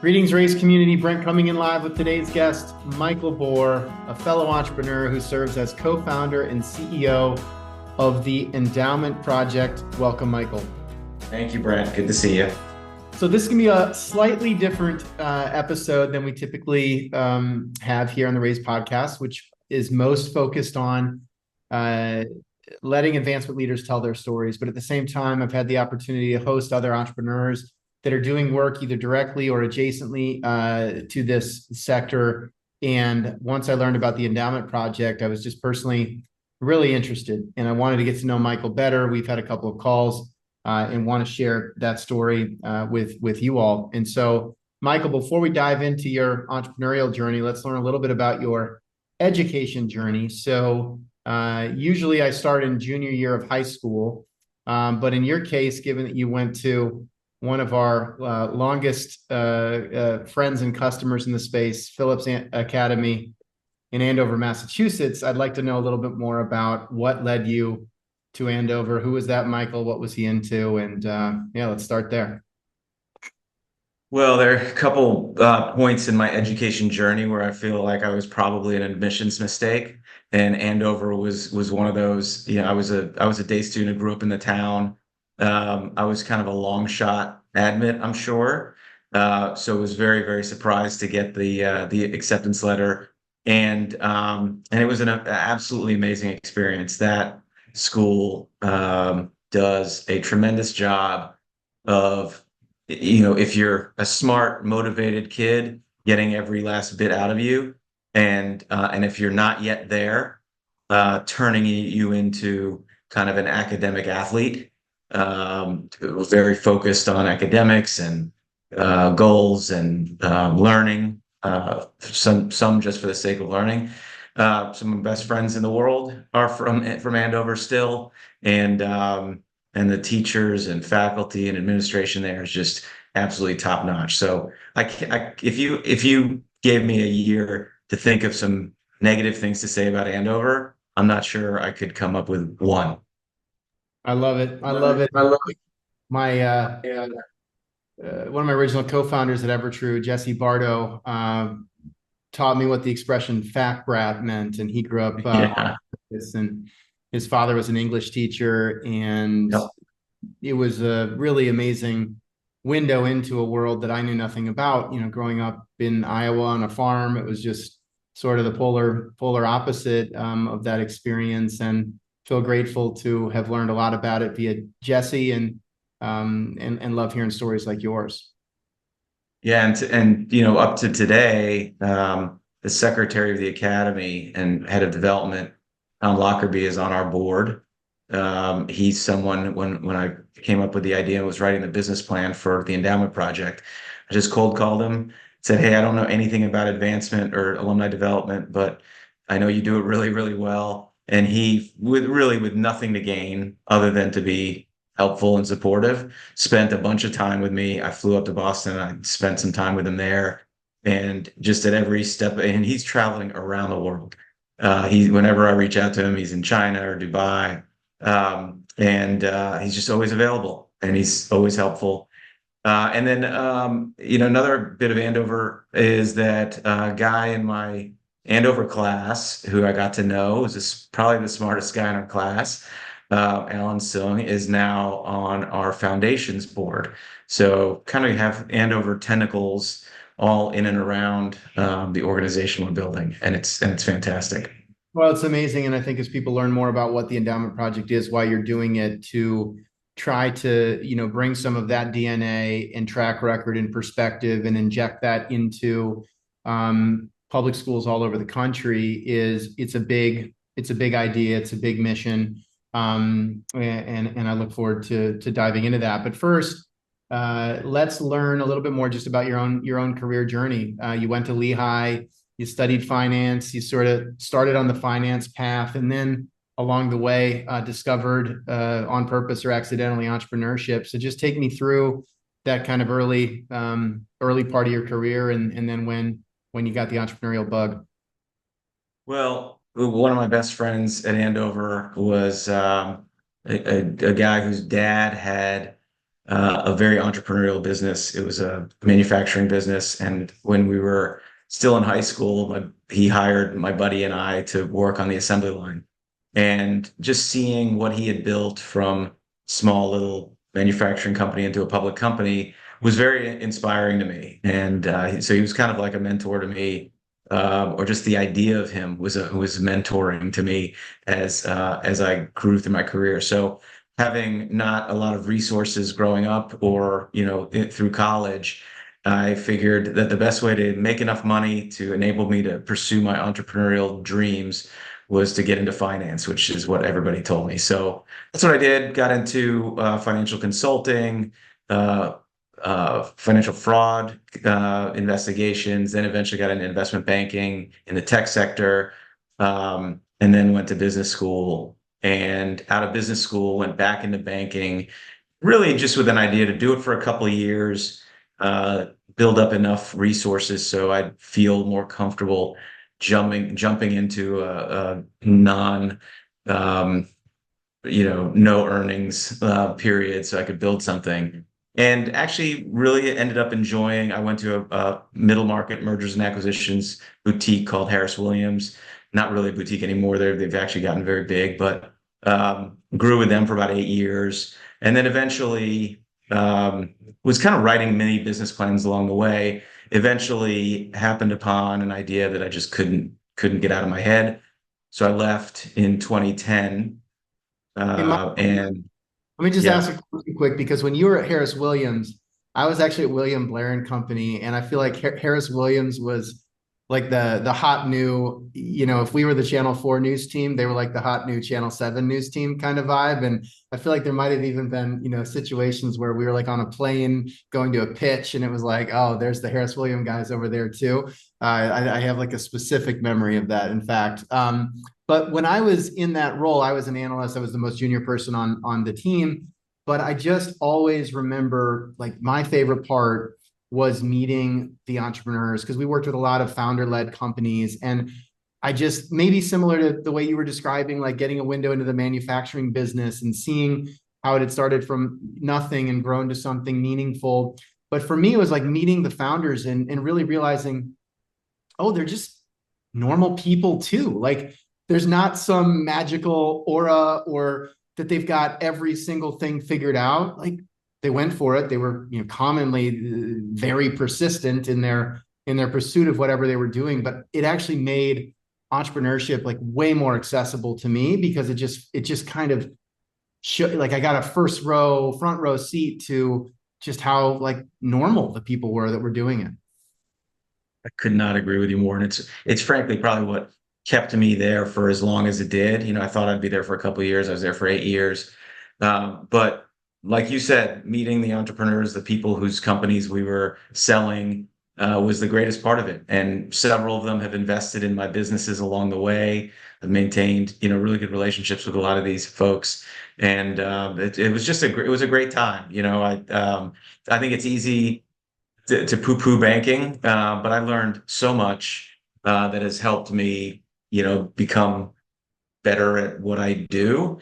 Greetings, race community. Brent coming in live with today's guest, Michael Bohr, a fellow entrepreneur who serves as co-founder and CEO of the Endowment Project. Welcome, Michael. Thank you, Brent. Good to see you. So this is going to be a slightly different episode than we typically have here on the Raise podcast, which is most focused on letting advancement leaders tell their stories. But at the same time, I've had the opportunity to host other entrepreneurs that are doing work either directly or adjacently to this sector. And once I learned about the Endowment Project, I was just personally really interested, and I wanted to get to know Michael better. We've had a couple of calls and want to share that story with you all. And so, Michael, before we dive into your entrepreneurial journey, let's learn a little bit about your education journey. So usually I start in junior year of high school, but in your case, given that you went to one of our longest friends and customers in the space, Phillips Academy in Andover, Massachusetts, I'd like to know a little bit more about what led you to Andover. Who was that, Michael? What was he into? And yeah, let's start there. Well, there are a couple points in my education journey where I feel like I was probably an admissions mistake, and Andover was one of those. I was a day student who grew up in the town. I was kind of a long shot admit, I'm sure. So I was very, very surprised to get the acceptance letter, and it was an absolutely amazing experience. That school does a tremendous job of, if you're a smart, motivated kid, getting every last bit out of you, and if you're not yet there, turning you into kind of an academic athlete, very focused on academics and goals and learning. Some just for the sake of learning. Some of my best friends in the world are from Andover still, and the teachers and faculty and administration there is just absolutely top notch. So if you gave me a year to think of some negative things to say about Andover, I'm not sure I could come up with one. I love it. I love it. My one of my original co-founders at Evertrue, Jesse Bardo, taught me what the expression "fat brat" meant, and he grew up Yeah. and his father was an English teacher, and Yep. it was a really amazing window into a world that I knew nothing about. You know, growing up in Iowa on a farm, it was just sort of the polar opposite of that experience, and feel grateful to have learned a lot about it via Jesse, and love hearing stories like yours. Yeah, and up to today, the secretary of the academy and head of development, Tom Lockerbie, is on our board. He's someone, when I came up with the idea and was writing the business plan for the endowment project, I just cold called him, said, "Hey, I don't know anything about advancement or alumni development, but I know you do it really, really well." And he, with nothing to gain other than to be helpful and supportive, spent a bunch of time with me. I flew up to Boston. I spent some time with him there, and just at every step, and he's traveling around the world. Whenever I reach out to him, he's in China or Dubai, and he's just always available and he's always helpful. And then, another bit of Andover is that guy in my Andover class who I got to know was probably the smartest guy in our class. Alan Sung is now on our foundations board. So kind of have Andover tentacles all in and around the organization we're building, and it's fantastic. Well, it's amazing. And I think as people learn more about what the Endowment Project is, why you're doing it, to try to, bring some of that DNA and track record and perspective and inject that into public schools all over the country, it's a big idea. It's a big mission. And I look forward to diving into that. But first, let's learn a little bit more just about your own career journey. You went to Lehigh. You studied finance, you sort of started on the finance path, and then along the way discovered on purpose or accidentally entrepreneurship. So just take me through that kind of early part of your career, and then when you got the entrepreneurial bug. Well, one of my best friends at Andover was a guy whose dad had a very entrepreneurial business. It was a manufacturing business. And when we were still in high school, he hired my buddy and I to work on the assembly line. And just seeing what he had built from small little manufacturing company into a public company was very inspiring to me. And so he was kind of like a mentor to me, or just the idea of him was mentoring to me as I grew through my career. So having not a lot of resources growing up or through college, I figured that the best way to make enough money to enable me to pursue my entrepreneurial dreams was to get into finance, which is what everybody told me. So that's what I did. Got into financial consulting, uh, financial fraud investigations, then eventually got into investment banking in the tech sector, and then went to business school. And out of business school, went back into banking, really just with an idea to do it for a couple of years, uh, build up enough resources so I'd feel more comfortable jumping into a non um, no earnings period so I could build something. And actually really ended up enjoying, I went to a middle market mergers and acquisitions boutique called Harris Williams. Not really a boutique anymore. They've actually gotten very big, but grew with them for about 8 years. And then eventually was kind of writing mini business plans along the way. Eventually happened upon an idea that I just couldn't get out of my head. So I left in 2010, Hey, Mike, and let me just yeah, ask a question quick, because when you were at Harris Williams, I was actually at William Blair and Company, and I feel like Harris Williams was like the hot new, if we were the Channel 4 news team, they were like the hot new Channel 7 news team kind of vibe. And I feel like there might have even been, situations where we were like on a plane going to a pitch and it was like, oh, there's the Harris William guys over there too. I have like a specific memory of that, in fact. But when I was in that role, I was an analyst. I was the most junior person on the team. But I just always remember, like, my favorite part was meeting the entrepreneurs, because we worked with a lot of founder-led companies. And I just, maybe similar to the way you were describing, like getting a window into the manufacturing business and seeing how it had started from nothing and grown to something meaningful. But for me, it was like meeting the founders and really realizing, oh, they're just normal people too. Like, there's not some magical aura or that they've got every single thing figured out. Like, they went for it. They were, commonly very persistent in their pursuit of whatever they were doing. But it actually made entrepreneurship like way more accessible to me, because it just kind of like I got a front row seat to just how like normal the people were that were doing it. I could not agree with you more. And it's frankly probably what kept me there for as long as it did. I thought I'd be there for a couple of years. I was there for 8 years. But like you said, meeting the entrepreneurs, the people whose companies we were selling, was the greatest part of it. And several of them have invested in my businesses along the way. I've maintained, really good relationships with a lot of these folks. And it was just it was a great time. I think it's easy to poo-poo banking, but I learned so much that has helped me, become better at what I do.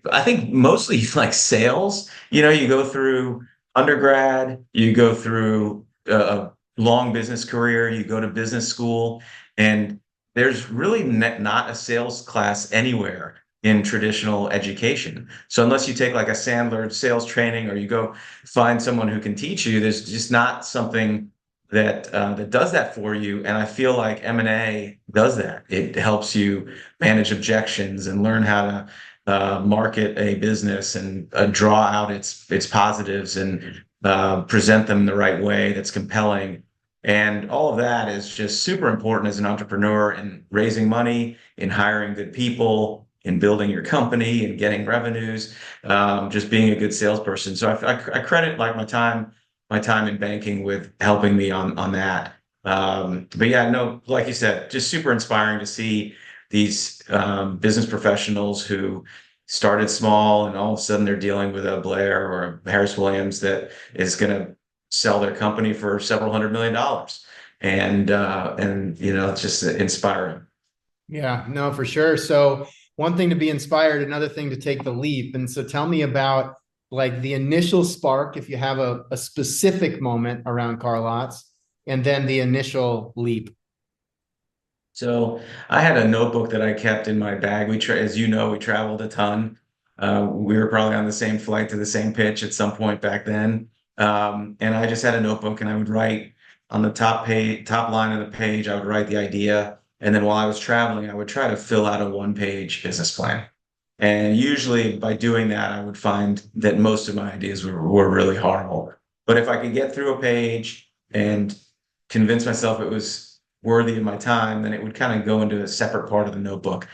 I think mostly like sales. You go through undergrad, you go through a long business career, you go to business school, and there's really not a sales class anywhere in traditional education. So unless you take like a Sandler sales training or you go find someone who can teach you, there's just not something that does that for you. And I feel like M&A does that. It helps you manage objections and learn how to market a business and draw out its positives and present them the right way that's compelling. And all of that is just super important as an entrepreneur in raising money, in hiring good people, in building your company and getting revenues, just being a good salesperson. So I credit like my time in banking with helping me on that. But yeah, no, like you said, just super inspiring to see these business professionals who started small and all of a sudden they're dealing with a Blair or a Harris Williams that is going to sell their company for several $100 million. And it's just inspiring. Yeah, no, for sure. So one thing to be inspired, another thing to take the leap. And so tell me about like the initial spark, if you have a specific moment around car lots, and then the initial leap. So I had a notebook that I kept in my bag. As you know, we traveled a ton. We were probably on the same flight to the same pitch at some point back then. And I just had a notebook, and I would write on the top line of the page, I would write the idea. And then while I was traveling, I would try to fill out a one-page business plan. And usually by doing that, I would find that most of my ideas were really horrible. But if I could get through a page and convince myself it was worthy of my time, then it would kind of go into a separate part of the notebook.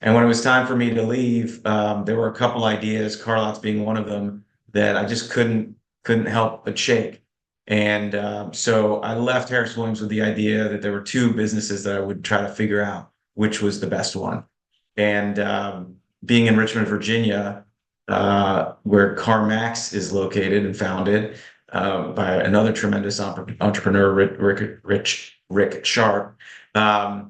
And when it was time for me to leave, there were a couple ideas, car lots being one of them, that I just couldn't help but shake. And so I left Harris Williams with the idea that there were two businesses that I would try to figure out which was the best one. And being in Richmond, Virginia, where CarMax is located and founded by another tremendous entrepreneur, Rick Sharp. I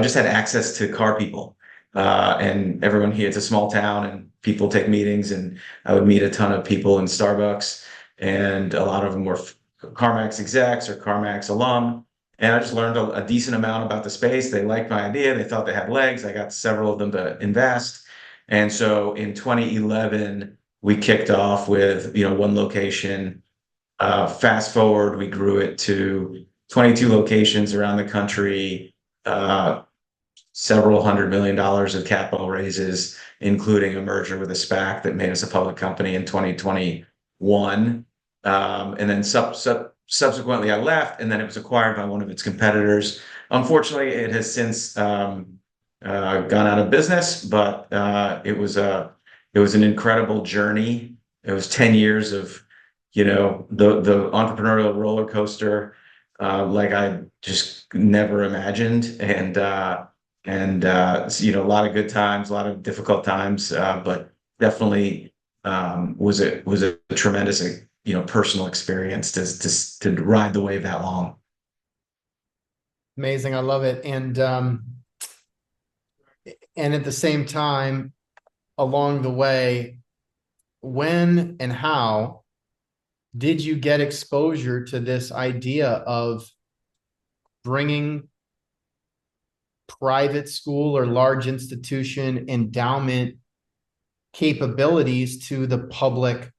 just had access to car people, and everyone here. It's a small town, and people take meetings, and I would meet a ton of people in Starbucks, and a lot of them were CarMax execs or CarMax alum. And I just learned a decent amount about the space. They liked my idea. They thought they had legs. I got several of them to invest. And so in 2011, we kicked off with, one location. Fast forward, we grew it to 22 locations around the country, uh, several $100 million of capital raises, including a merger with a SPAC that made us a public company in 2021. And then subsequently, I left, and then it was acquired by one of its competitors. Unfortunately, it has since gone out of business, but it was an incredible journey. It was 10 years of the entrepreneurial roller coaster, like I just never imagined, and a lot of good times, a lot of difficult times, but definitely was a tremendous personal experience to ride the wave that long. Amazing. I love it. And at the same time, along the way, when and how did you get exposure to this idea of bringing private school or large institution endowment capabilities to the public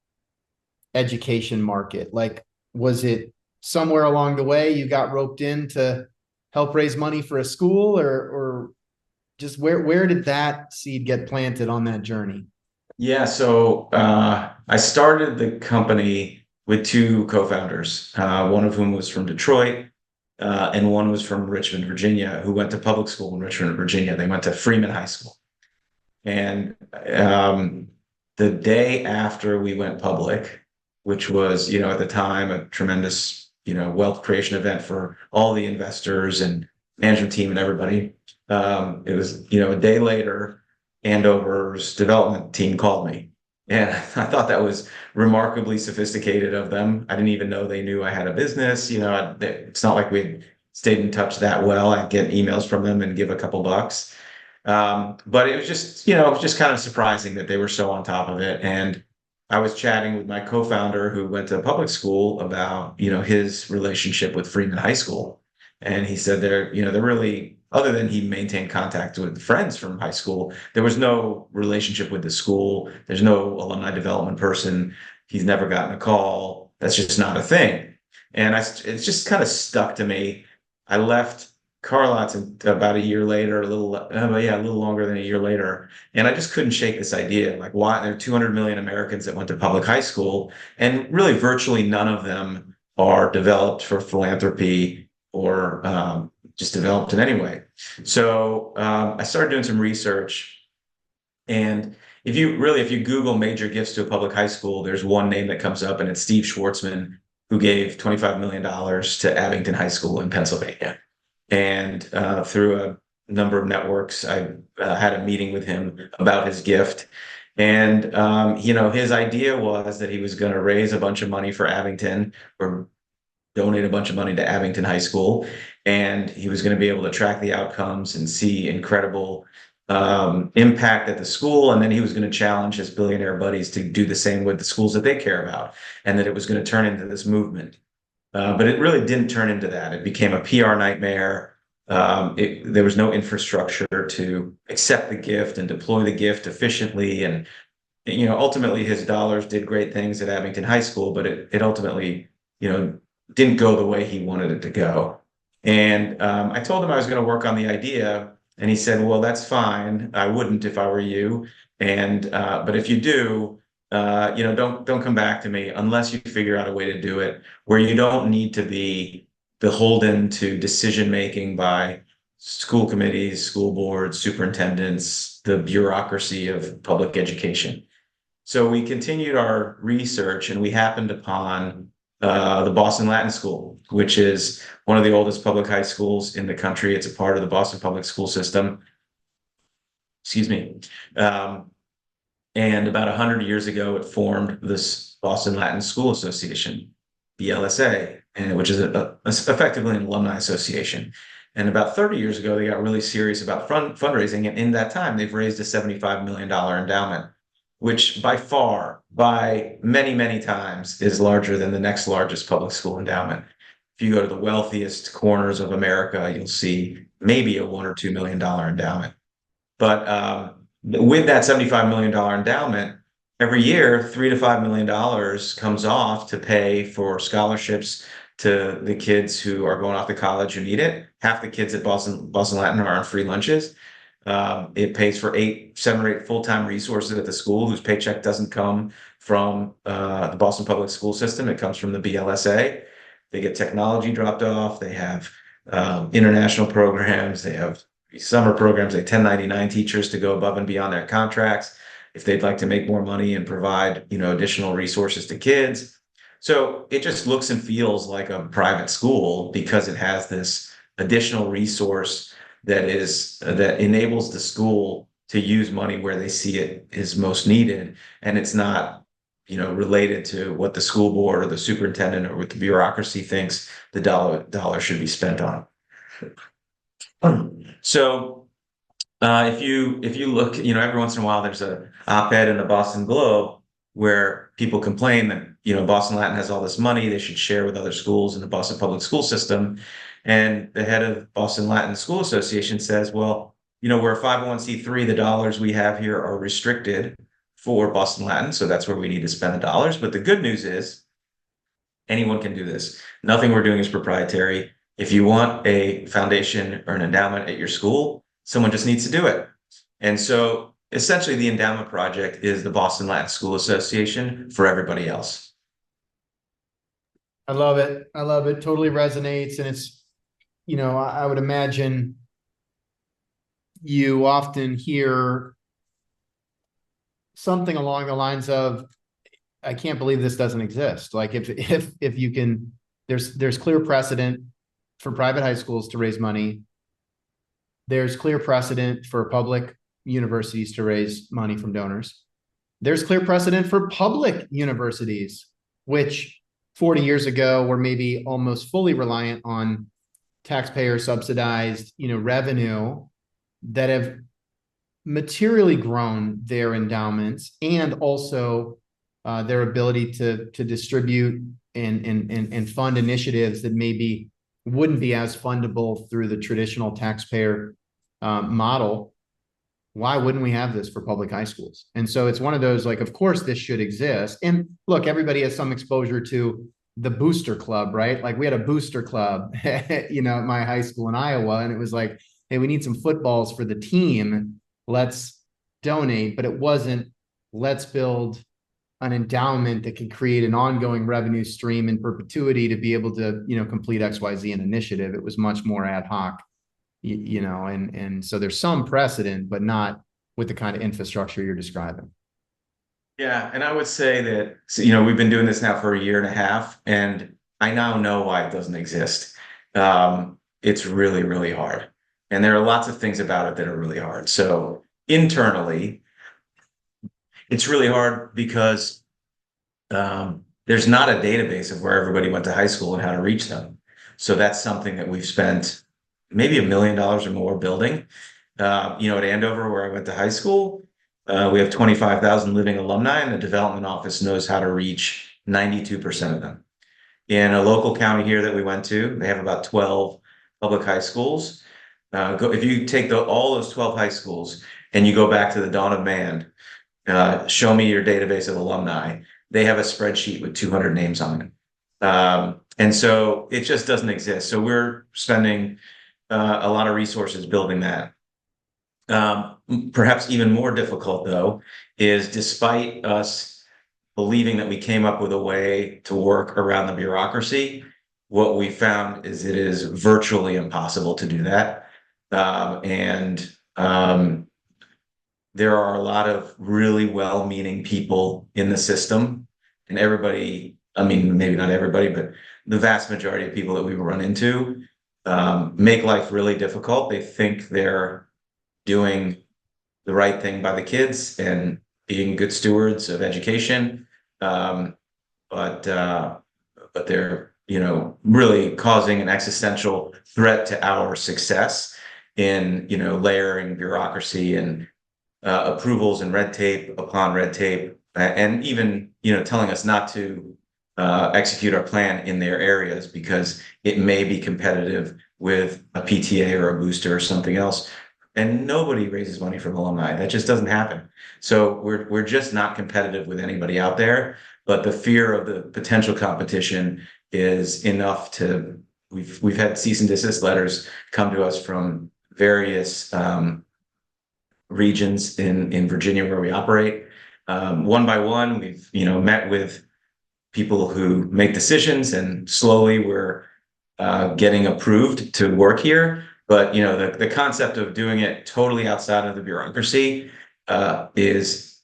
education market? Like, was it somewhere along the way you got roped in to help raise money for a school, or just where did that seed get planted on that journey? Yeah, so I started the company with two co-founders, one of whom was from Detroit, and one was from Richmond, Virginia, who went to public school in Richmond, Virginia. They went to Freeman High School. And the day after we went public, which was, at the time, a tremendous, wealth creation event for all the investors and management team and everybody. It was, a day later, Andover's development team called me. And I thought that was remarkably sophisticated of them. I didn't even know they knew I had a business. It's not like we stayed in touch that well. I'd get emails from them and give a couple bucks. But it was just kind of surprising that they were so on top of it. And I was chatting with my co-founder who went to public school about, his relationship with Freeman High School. And he said they're really, other than he maintained contact with friends from high school, there was no relationship with the school. There's no alumni development person. He's never gotten a call. That's just not a thing. And it's just kind of stuck to me. I left car lots about a year later, a little longer than a year later. And I just couldn't shake this idea. Like, why there are 200 million Americans that went to public high school, and really virtually none of them are developed for philanthropy or just developed in any way. So I started doing some research. And if you Google major gifts to a public high school, there's one name that comes up, and it's Steve Schwartzman, who gave $25 million to Abington High School in Pennsylvania. And through a number of networks, I had a meeting with him about his gift. And, his idea was that he was going to raise a bunch of money for Abington, or donate a bunch of money to Abington High School. And he was going to be able to track the outcomes and see incredible impact at the school, and then he was going to challenge his billionaire buddies to do the same with the schools that they care about, and that it was going to turn into this movement. But it really didn't turn into that. It became a PR nightmare. There was no infrastructure to accept the gift and deploy the gift efficiently. And, ultimately his dollars did great things at Abington High School, but it ultimately, didn't go the way he wanted it to go. And I told him I was going to work on the idea. And he said, well, that's fine. I wouldn't if I were you. And, but if you do, don't come back to me unless you figure out a way to do it where you don't need to be beholden to decision making by school committees, school boards, superintendents, the bureaucracy of public education. So we continued our research and we happened upon the Boston Latin School, which is one of the oldest public high schools in the country. It's a part of the Boston public school system. Excuse me. And about 100 years ago, it formed this Boston Latin School Association, BLSA, which is effectively an alumni association. And about 30 years ago, they got really serious about fundraising. And in that time, they've raised a $75 million endowment, which by far, by many, many times, is larger than the next largest public school endowment. If you go to the wealthiest corners of America, you'll see maybe a $1 or $2 million endowment. But with that $75 million endowment, every year, $3 to $5 million comes off to pay for scholarships to the kids who are going off to college who need it. Half the kids at Boston Latin are on free lunches. It pays for 7 or 8 full-time resources at the school whose paycheck doesn't come from the Boston public school system. It comes from the BLSA. They get technology dropped off. They have international programs. They have summer programs. They 1099 teachers to go above and beyond their contracts if they'd like to make more money and provide, additional resources to kids. So it just looks and feels like a private school because it has this additional resource that enables the school to use money where they see it is most needed, and it's not related to what the school board or the superintendent or what the bureaucracy thinks the dollar should be spent on. So if you look, every once in a while there's a op-ed in the Boston Globe where people complain that Boston Latin has all this money they should share with other schools in the Boston public school system. And the head of Boston Latin School Association says, well, we're a 501c3. The dollars we have here are restricted for Boston Latin. So that's where we need to spend the dollars. But the good news is anyone can do this. Nothing we're doing is proprietary. If you want a foundation or an endowment at your school, someone just needs to do it. And so essentially the endowment project is the Boston Latin School Association for everybody else. I love it. I love it. Totally resonates. And it's, I would imagine you often hear something along the lines of, I can't believe this doesn't exist. Like if you can, there's clear precedent for private high schools to raise money. There's clear precedent for public universities to raise money from donors. There's clear precedent for public universities, which 40 years ago were maybe almost fully reliant on taxpayer subsidized, revenue, that have materially grown their endowments and also their ability to distribute and fund initiatives that maybe wouldn't be as fundable through the traditional taxpayer model. Why wouldn't we have this for public high schools? And so it's one of those, like, of course this should exist. And look, everybody has some exposure to the booster club, right? Like we had a booster club, at my high school in Iowa, and it was like, hey, we need some footballs for the team. Let's donate. But it wasn't, let's build an endowment that can create an ongoing revenue stream in perpetuity to be able to, complete XYZ an initiative. It was much more ad hoc, and so there's some precedent, but not with the kind of infrastructure you're describing. Yeah, and I would say that, we've been doing this now for a year and a half, and I now know why it doesn't exist. It's really, really hard. And there are lots of things about it that are really hard. So internally, it's really hard because there's not a database of where everybody went to high school and how to reach them. So that's something that we've spent maybe $1 million or more building. At Andover, where I went to high school, we have 25,000 living alumni, and the development office knows how to reach 92% of them. In a local county here that we went to, they have about 12 public high schools. If you take all those 12 high schools and you go back to the dawn of man, show me your database of alumni. They have a spreadsheet with 200 names on it. And so it just doesn't exist. So we're spending a lot of resources building that. Perhaps even more difficult, though, is despite us believing that we came up with a way to work around the bureaucracy, what we found is it is virtually impossible to do that. And there are a lot of really well-meaning people in the system, and everybody, I mean, maybe not everybody, but the vast majority of people that we run into make life really difficult. They think they're doing the right thing by the kids and being good stewards of education. But they're, really causing an existential threat to our success in, layering bureaucracy and approvals and red tape upon red tape, and even, telling us not to execute our plan in their areas because it may be competitive with a PTA or a booster or something else. And nobody raises money from alumni. That just doesn't happen. So we're just not competitive with anybody out there. But the fear of the potential competition is enough to we've had cease and desist letters come to us from various regions in Virginia where we operate. One by one, we've met with people who make decisions, and slowly we're getting approved to work here. But the concept of doing it totally outside of the bureaucracy has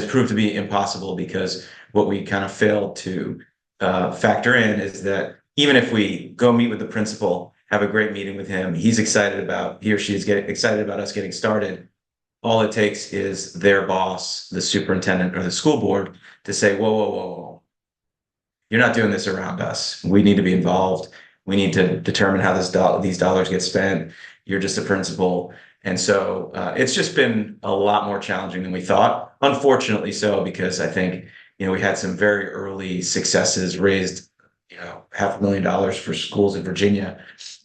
proved to be impossible, because what we kind of failed to factor in is that even if we go meet with the principal, have a great meeting with him, he or she is getting excited about us getting started. All it takes is their boss, the superintendent or the school board, to say, whoa, whoa, whoa, whoa. You're not doing this around us. We need to be involved. We need to determine how these dollars get spent. You're just a principal. And so it's just been a lot more challenging than we thought. Unfortunately so, because I think, we had some very early successes, raised, $500,000 for schools in Virginia.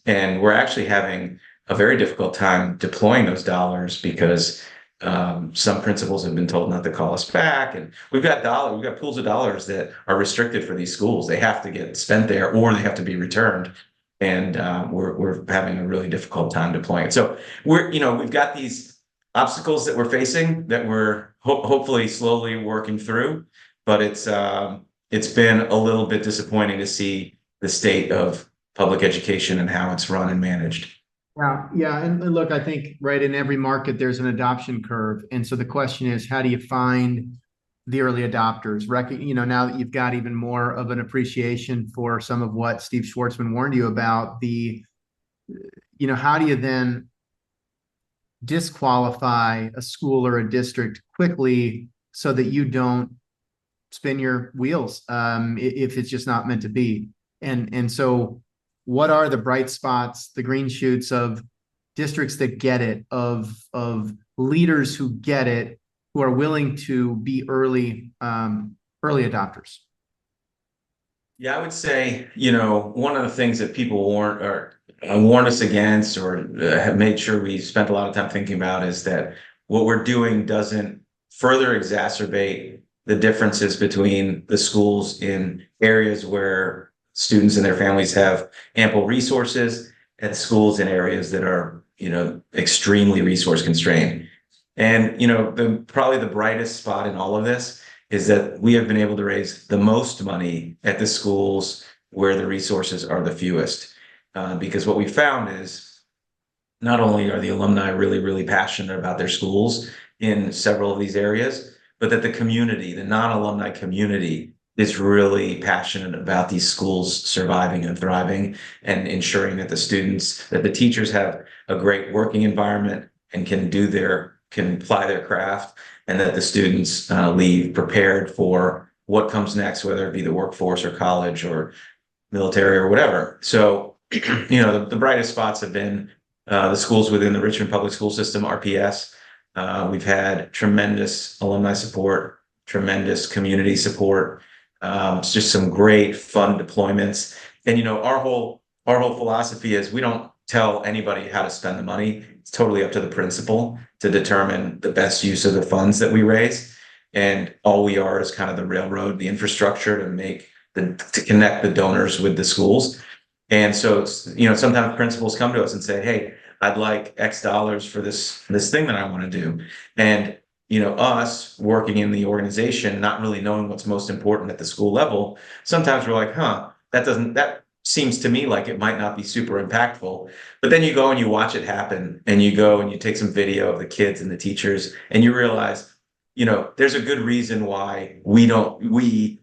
And we're actually having a very difficult time deploying those dollars because some principals have been told not to call us back, and we've got pools of dollars that are restricted for these schools. They have to get spent there, or they have to be returned, and we're having a really difficult time deploying it. So we've got these obstacles that we're facing that we're hopefully slowly working through, but it's been a little bit disappointing to see the state of public education and how it's run and managed. Yeah, yeah, and look, I think right in every market there's an adoption curve, and so the question is, how do you find the early adopters? Now that you've got even more of an appreciation for some of what Steve Schwartzman warned you about, how do you then disqualify a school or a district quickly so that you don't spin your wheels if it's just not meant to be? And so what are the bright spots, the green shoots of districts that get it, of leaders who get it, who are willing to be early adopters? Yeah, I would say, one of the things that people warn us against, or have made sure we spent a lot of time thinking about, is that what we're doing doesn't further exacerbate the differences between the schools in areas where students and their families have ample resources, and schools in areas that are, extremely resource constrained. And, probably the brightest spot in all of this is that we have been able to raise the most money at the schools where the resources are the fewest. Because what we found is not only are the alumni really, really passionate about their schools in several of these areas, but that the community, the non-alumni community, is really passionate about these schools surviving and thriving, and ensuring that the teachers have a great working environment and can apply their craft, and that the students leave prepared for what comes next, whether it be the workforce or college or military or whatever. So, the brightest spots have been the schools within the Richmond Public School System, RPS. We've had tremendous alumni support, tremendous community support. It's just some great fun deployments. And our whole philosophy is we don't tell anybody how to spend the money. It's totally up to the principal to determine the best use of the funds that we raise. And all we are is kind of the railroad, the infrastructure to connect the donors with the schools. And so, sometimes principals come to us and say, "Hey, I'd like X dollars for this thing that I want to do." And, us working in the organization, not really knowing what's most important at the school level, sometimes we're like, "Huh, that seems to me like it might not be super impactful." But then you go and you watch it happen, and you go and you take some video of the kids and the teachers, and you realize, there's a good reason why we,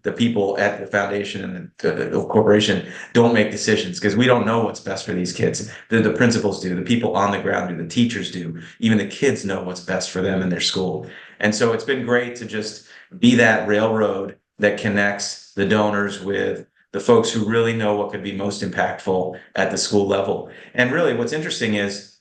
the people at the foundation and the corporation, don't make decisions, because we don't know what's best for these kids. The principals do, the people on the ground do, the teachers do, even the kids know what's best for them in their school. And so it's been great to just be that railroad that connects the donors with the folks who really know what could be most impactful at the school level. And really, what's interesting is,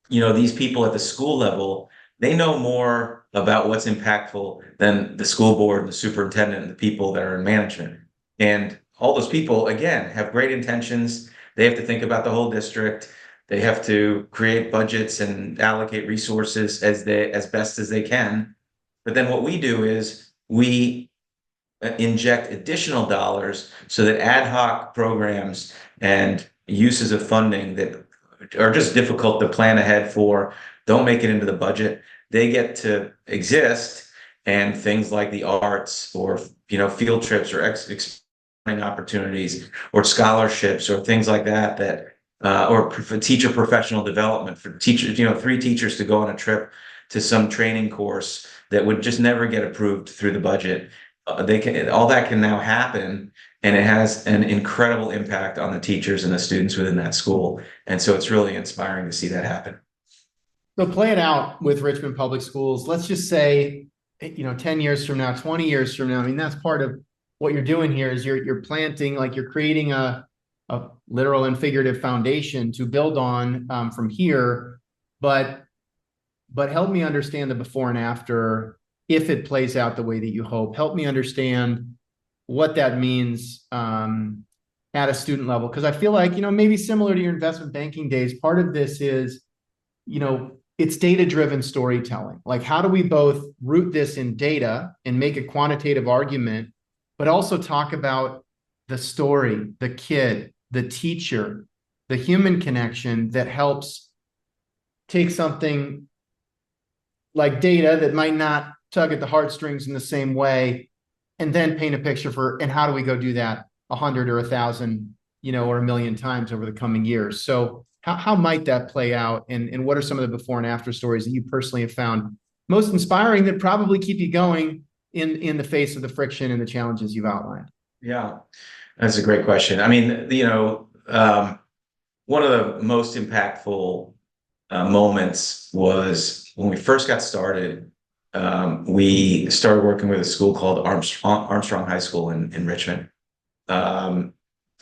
these people at the school level, they know more about what's impactful than the school board and the superintendent and the people that are in management. And all those people, again, have great intentions. They have to think about the whole district. They have to create budgets and allocate resources as best as they can. But then what we do is we inject additional dollars so that ad hoc programs and uses of funding that are just difficult to plan ahead for, don't make it into the budget. They get to exist, and things like the arts, or field trips, or opportunities, or scholarships, or things like or teacher professional development for teachers. 3 teachers to go on a trip to some training course that would just never get approved through the budget. All that can now happen, and it has an incredible impact on the teachers and the students within that school. And so it's really inspiring to see that happen. So play it out with Richmond Public Schools. Let's just say, 10 years from now, 20 years from now. I mean, that's part of what you're doing here is you're planting, like you're creating a literal and figurative foundation to build on from here. But help me understand the before and after, if it plays out the way that you hope. Help me understand what that means at a student level. Because I feel like, maybe similar to your investment banking days, part of this is, it's data-driven storytelling. Like, how do we both root this in data and make a quantitative argument, but also talk about the story, the kid, the teacher, the human connection that helps take something like data that might not tug at the heartstrings in the same way, and then paint a picture and how do we go do that 100 or 1,000, or 1,000,000 times over the coming years. So how might that play out? And what are some of the before and after stories that you personally have found most inspiring, that probably keep you going in the face of the friction and the challenges you've outlined? Yeah, that's a great question. I mean, one of the most impactful moments was when we first got started. We started working with a school called Armstrong High School in Richmond.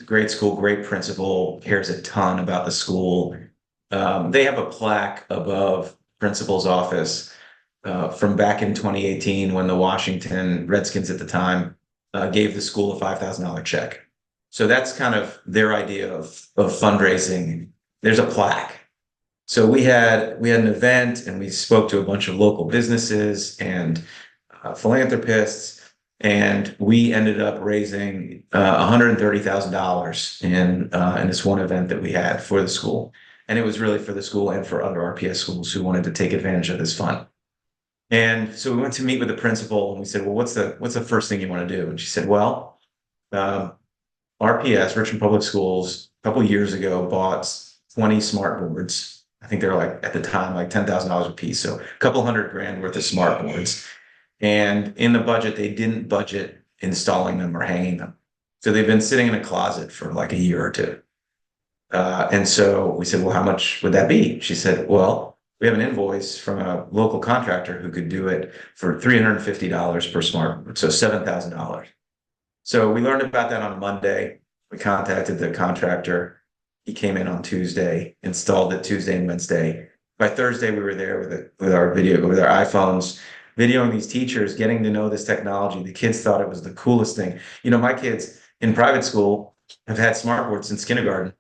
Great school, great principal, cares a ton about the school. They have a plaque above principal's office from back in 2018, when the Washington Redskins at the time gave the school a $5,000 check. So that's kind of their idea of fundraising. There's a plaque. So we had an event, and we spoke to a bunch of local businesses and philanthropists, and we ended up raising $130,000 in this one event that we had for the school. And it was really for the school and for other RPS schools who wanted to take advantage of this fund. And so we went to meet with the principal, and we said, "Well, what's the first thing you want to do?" And she said, "Well, RPS, Richmond Public Schools, a couple of years ago bought 20 smart boards. I think they're like, at the time, like $10,000 a piece. So a couple $100,000 worth of smart boards. And in the budget, they didn't budget installing them or hanging them. So they've been sitting in a closet for like a year or two." And so we said, "Well, how much would that be?" She said, "Well, we have an invoice from a local contractor who could do it for $350 per smart board, so $7,000. So we learned about that on Monday. We contacted the contractor. He came in on Tuesday, installed it Tuesday and Wednesday. By Thursday, we were there with our video, with our iPhones, videoing these teachers, getting to know this technology. The kids thought it was the coolest thing. My kids in private school have had smartboards since kindergarten,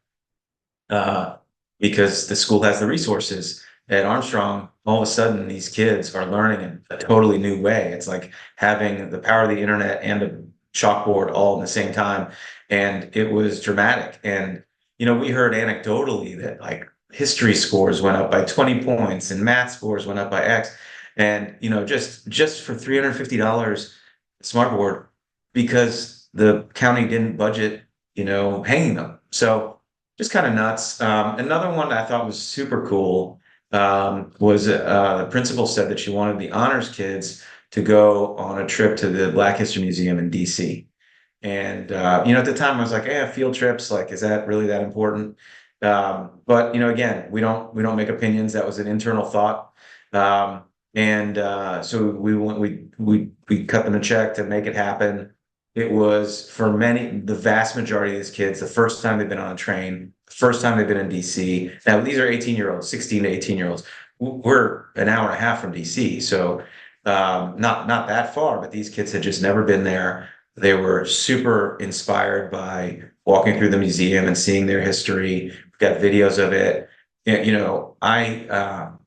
uh, because the school has the resources. At Armstrong, all of a sudden, these kids are learning in a totally new way. It's like having the power of the internet and a chalkboard all at the same time. And it was dramatic. And, we heard anecdotally that like history scores went up by 20 points and math scores went up by X. And, just for $350 smartboard because the county didn't budget, hanging them. So just kind of nuts. Another one that I thought was super cool, was the principal said that she wanted the honors kids to go on a trip to the Black History Museum in DC. And at the time I was like, yeah, field trips, like, is that really that important? But again, we don't make opinions. That was an internal thought. And so we cut them a check to make it happen. It was for the vast majority of these kids, the first time they've been on a train, the first time they've been in DC. Now these are 18-year-olds, 16 to 18-year-olds. We're an hour and a half from DC, so not that far, but these kids had just never been there. They were super inspired by walking through the museum and seeing their history. We've got videos of it. Yeah,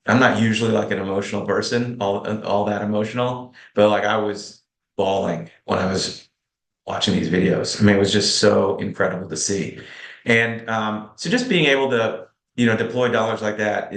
I'm not usually like an emotional person, all that emotional, but like I was bawling when I was watching these videos. I mean, it was just so incredible to see. And so just being able to, deploy dollars like that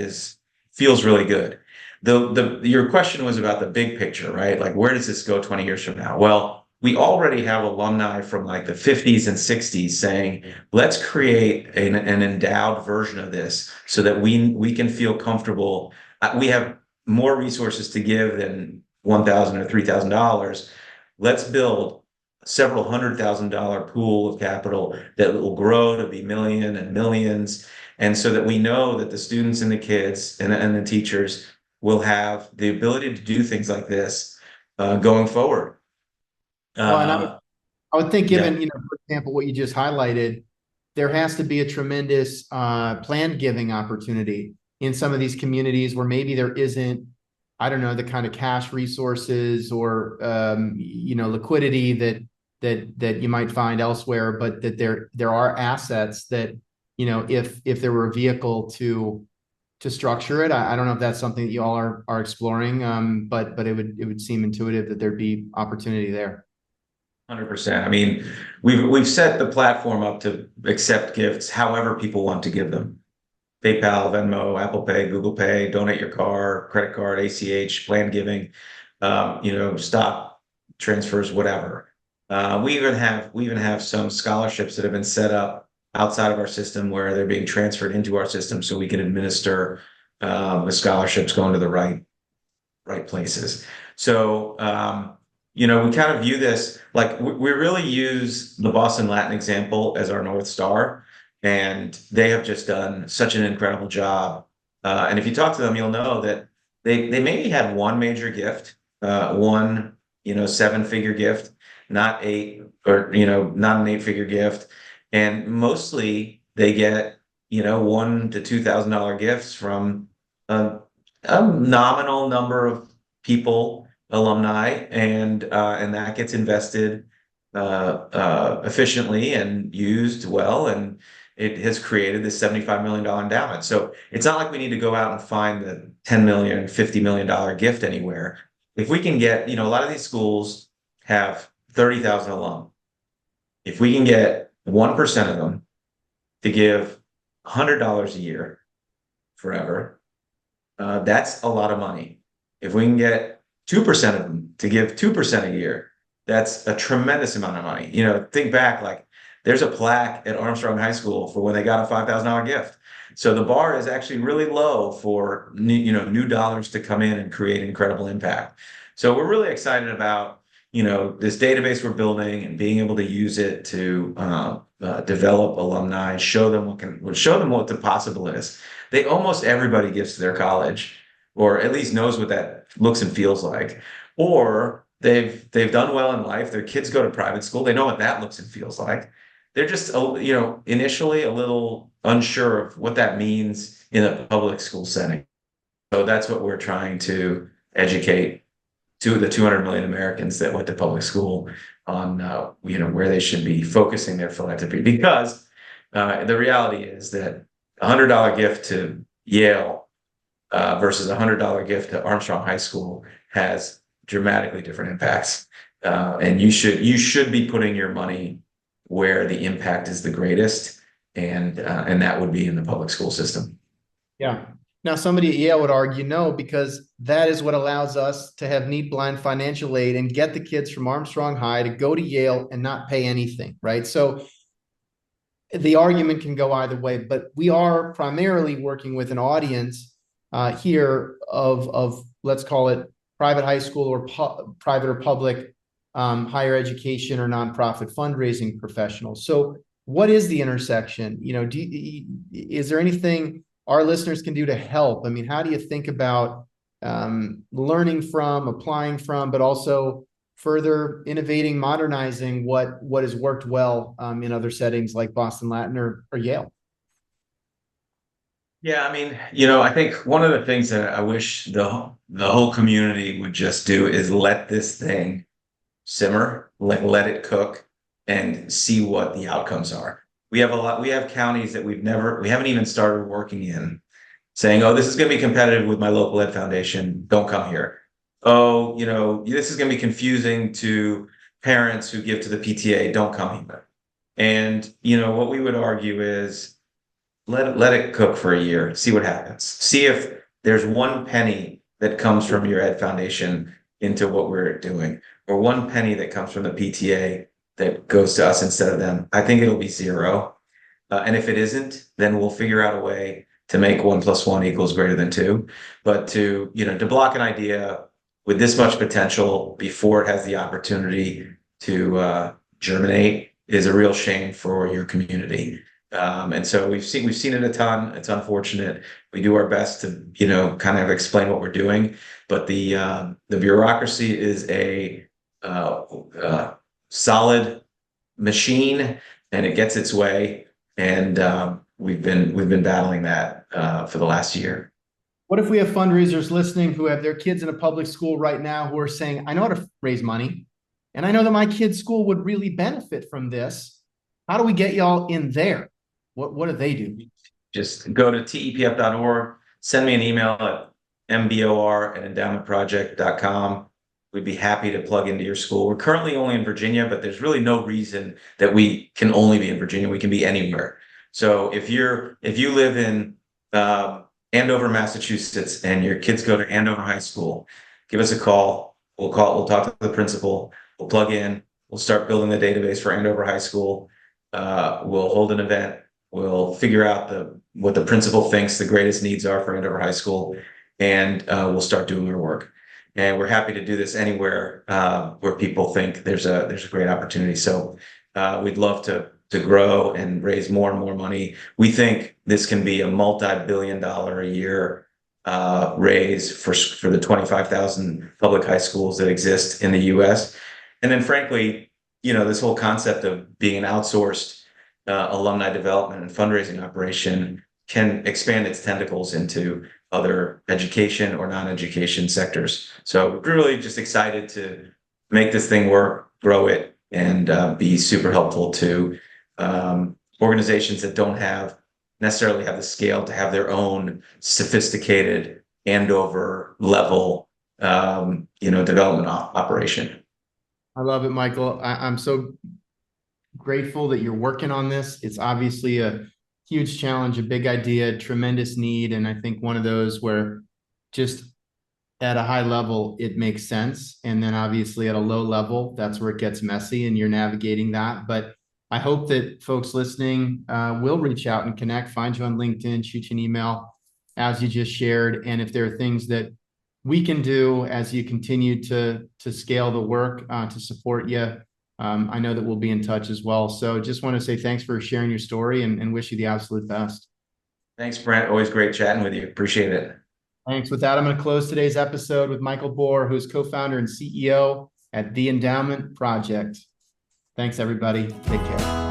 feels really good. Your question was about the big picture, right? Like, where does this go 20 years from now? Well, we already have alumni from like the 50s and 60s saying, let's create an endowed version of this so that we can feel comfortable. We have more resources to give than $1,000 or $3,000. Let's build several $100,000 pool of capital that will grow to be million and millions. And so that we know that the students and the kids and the teachers will have the ability to do things like this going forward. Well, and Uh, I would think, yeah, given, for example, what you just highlighted, there has to be a tremendous planned giving opportunity in some of these communities where maybe there isn't, I don't know, the kind of cash resources or liquidity that you might find elsewhere, but that there are assets that, if there were a vehicle to structure it. I don't know if that's something that you all are exploring, but it would seem intuitive that there'd be opportunity there. 100%. I mean, we've set the platform up to accept gifts however people want to give them. PayPal, Venmo, Apple Pay, Google Pay, donate your car, credit card, ACH, planned giving, stock transfers, whatever. We even have some scholarships that have been set up outside of our system where they're being transferred into our system so we can administer the scholarships going to the right places. So we kind of view this like we really use the Boston Latin example as our North Star, and they have just done such an incredible job. And if you talk to them, you'll know that they maybe had one major gift, one seven-figure gift, not eight, or not an eight-figure gift, and mostly they get $1,000 to $2,000 gifts from a nominal number of people, alumni, and that gets invested efficiently and used well, and it has created this $75 million endowment. So it's not like we need to go out and find the 10 million, $50 million gift anywhere. If we can get, a lot of these schools have 30,000 alum. If we can get 1% of them to give $100 a year forever, that's a lot of money. If we can get 2% of them to give 2% a year, that's a tremendous amount of money. Think back, like there's a plaque at Armstrong High School for when they got a $5,000 gift. So the bar is actually really low for new dollars to come in and create incredible impact. So we're really excited about this database we're building and being able to use it to develop alumni, show them what the possible is. Almost everybody gives to their college, or at least knows what that looks and feels like, or they've done well in life. Their kids go to private school. They know what that looks and feels like. they're just, initially a little unsure of what that means in a public school setting. So that's what we're trying to educate to the 200 million Americans that went to public school on, where they should be focusing their philanthropy. Because the reality is that $100 gift to Yale versus $100 gift to Armstrong High School has dramatically different impacts. And you should be putting your money where the impact is the greatest, and that would be in the public school system. Yeah. Now, somebody at Yale would argue no, because that is what allows us to have need blind financial aid and get the kids from Armstrong High to go to Yale and not pay anything, right? So the argument can go either way, but we are primarily working with an audience here of let's call it private high school or private or public higher education or nonprofit fundraising professionals. So what is the intersection? Is there anything our listeners can do to help? I mean, how do you think about learning from, applying from, but also further innovating, modernizing what has worked well in other settings like Boston Latin or Yale? Yeah, I mean, I think one of the things that I wish the whole community would just do is let this thing simmer, let it cook, and see what the outcomes are. We have counties that we haven't even started working in, saying, "Oh, this is going to be competitive with my local ed foundation. Don't come here." "Oh, this is going to be confusing to parents who give to the PTA. Don't come here." And what we would argue is let it cook for a year, see what happens. See if there's one penny that comes from your ed foundation into what we're doing, or one penny that comes from the PTA that goes to us instead of them. I think it'll be zero. And if it isn't, then we'll figure out a way to make 1 + 1 = greater than 2. But to block an idea with this much potential before it has the opportunity to germinate is a real shame for your community. And so we've seen it a ton. It's unfortunate. We do our best to, kind of explain what we're doing, but the bureaucracy is a solid machine, and it gets its way. And we've been battling that for the last year. What if we have fundraisers listening who have their kids in a public school right now who are saying, I know how to raise money, and I know that my kid's school would really benefit from this. How do we get y'all in there? What do they do? Just go to tepf.org, send me an email at mbor@endowmentproject.com. We'd be happy to plug into your school. We're currently only in Virginia, but there's really no reason that we can only be in Virginia. We can be anywhere. So if you live in Andover, Massachusetts, and your kids go to Andover High School, give us a call. We'll talk to the principal. We'll plug in. We'll start building the database for Andover High School. We'll hold an event. We'll figure out what the principal thinks the greatest needs are for Andover High School, and we'll start doing our work. And we're happy to do this anywhere where people think there's a great opportunity. So we'd love to grow and raise more and more money. We think this can be a multi-billion-dollar a year raise for the 25,000 public high schools that exist in the U.S. And then, frankly, this whole concept of being an outsourced alumni development and fundraising operation can expand its tentacles into other education or non-education sectors. So we're really just excited to make this thing work, grow it, and be super helpful to organizations that don't necessarily have the scale to have their own sophisticated Andover level, development operation. I love it, Michael. I'm so grateful that you're working on this. It's obviously a huge challenge, a big idea, tremendous need. And I think one of those where just at a high level, it makes sense. And then obviously at a low level, that's where it gets messy and you're navigating that. But I hope that folks listening will reach out and connect, find you on LinkedIn, shoot you an email as you just shared. And if there are things that we can do as you continue to scale the work to support you, I know that we'll be in touch as well. So just want to say thanks for sharing your story and wish you the absolute best. Thanks, Brent. Always great chatting with you. Appreciate it. Thanks. With that, I'm going to close today's episode with Michael Bohr, who's co-founder and CEO at the Endowment Project. Thanks, everybody. Take care.